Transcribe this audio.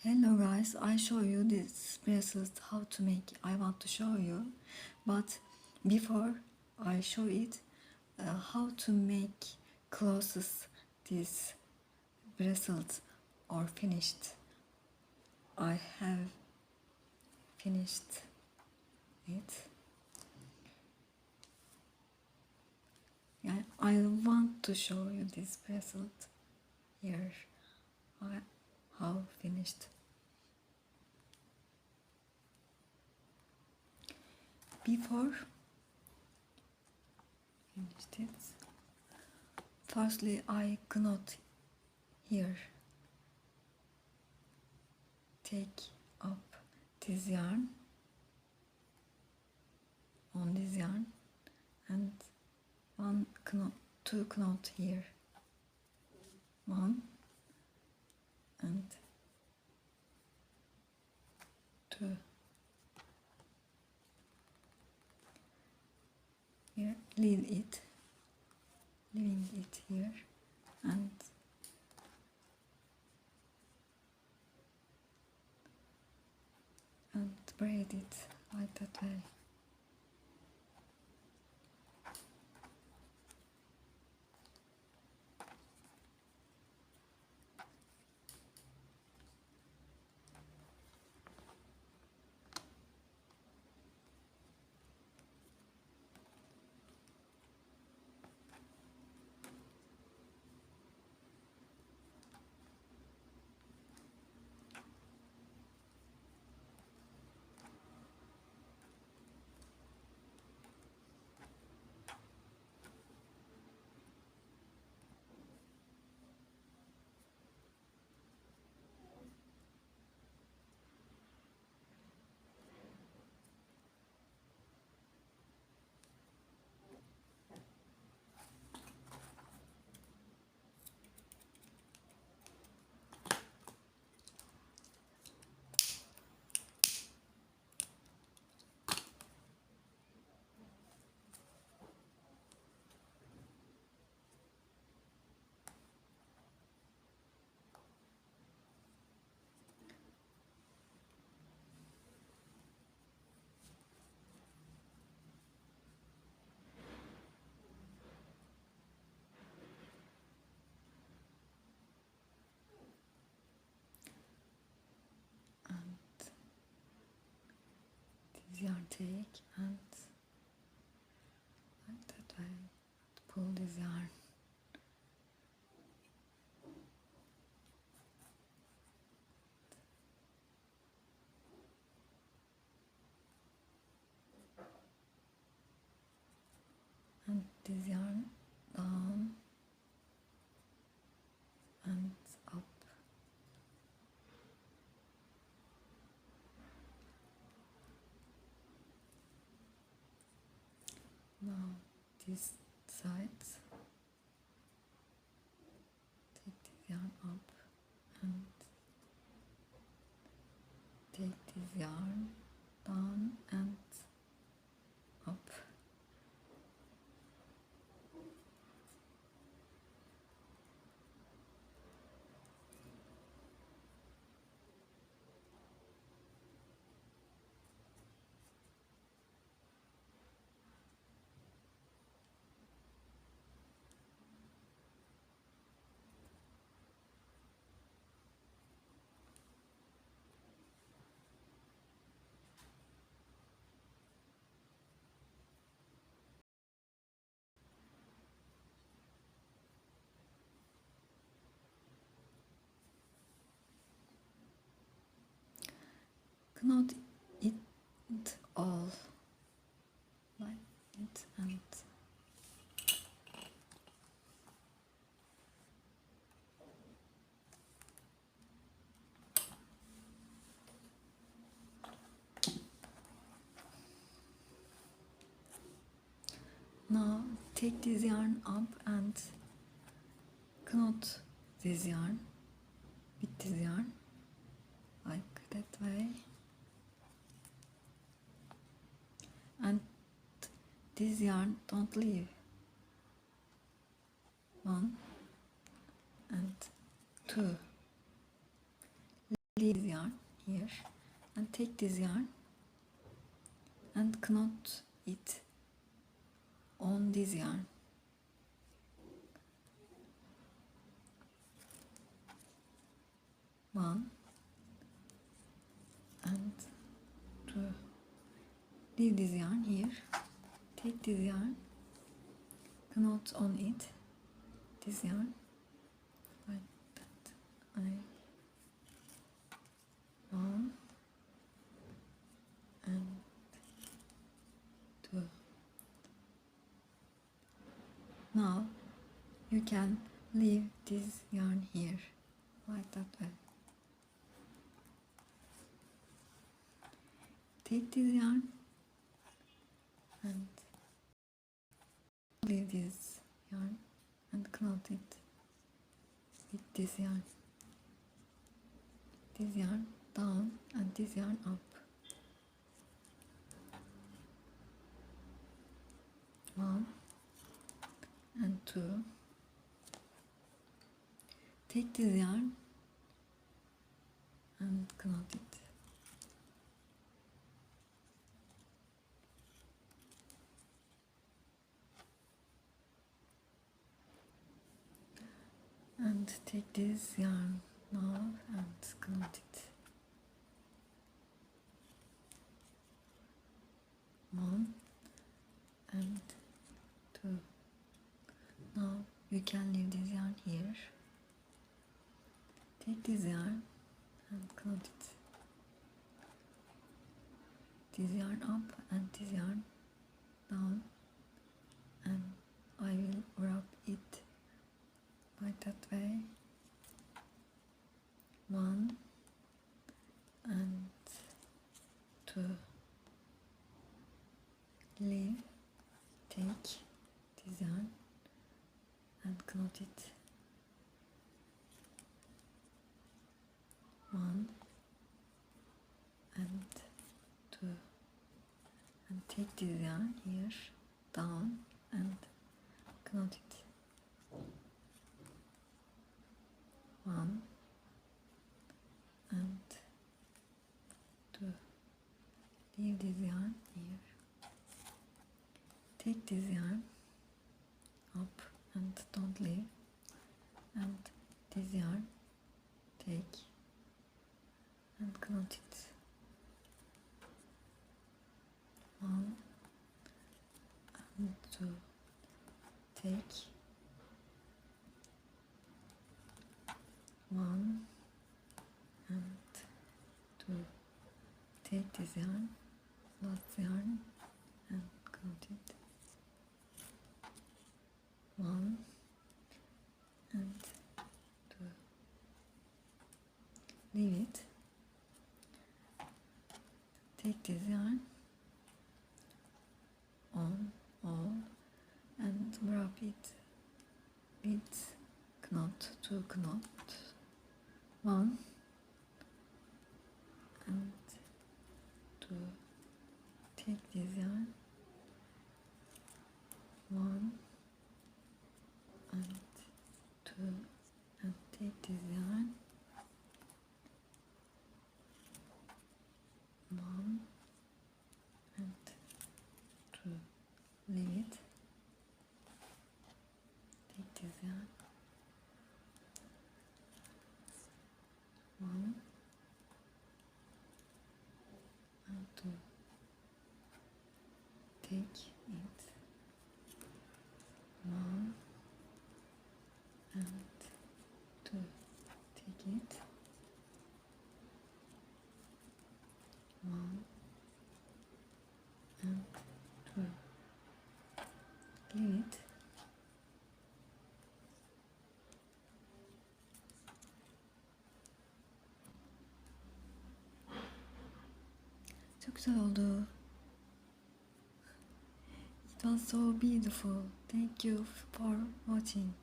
Hello guys, I show you this bracelet how to make. I want to show you, but before I show it, how to make closes this bracelet or finished. I have finished it. Yeah, I want to show you this bracelet here. How finished. Before finished it. Firstly, I knot here. Take up this yarn on this yarn and one knot, two knot here. One and two. Here, leaving it here and braid it like that way. This yarn take and like that way pull this yarn. And this yarn down and up. Now this side, take this yarn up and take this yarn down and up. Knot it all like it and now take this yarn up and knot this yarn with this yarn like that way, and this yarn don't leave. One and two. leave this yarn here and take this yarn and knot it on this yarn. One and two. Leave this yarn here. Take this yarn, knot on it. This yarn like that. One and two. Now you can leave this yarn here like that way. Take this yarn and leave this yarn and knot it with this yarn. This yarn down and this yarn up. One and two. Take this yarn and knot it. And take this yarn now and knot it. One and two. Now you can leave this yarn here. Take this yarn and knot it. This yarn up and this yarn down, and I will wrap it like that way. One and two. Leave, take this yarn and knot it. One and two. And take this yarn here, down and knot it. One and two. Leave this yarn here. Take this yarn up and don't leave, and this yarn take and knot it. One and two. Take one and two. Take this yarn, last yarn, and knot it. One and two. Leave it. Take this yarn on all and wrap it with knot, two knot. One and two. Take this yarn. One and two, and take this yarn. One and two. Leave it. Take this yarn. One and two. Take it. One and two. Take it. One and two. Leave it. Çok güzel oldu. It was so beautiful. Thank you for watching.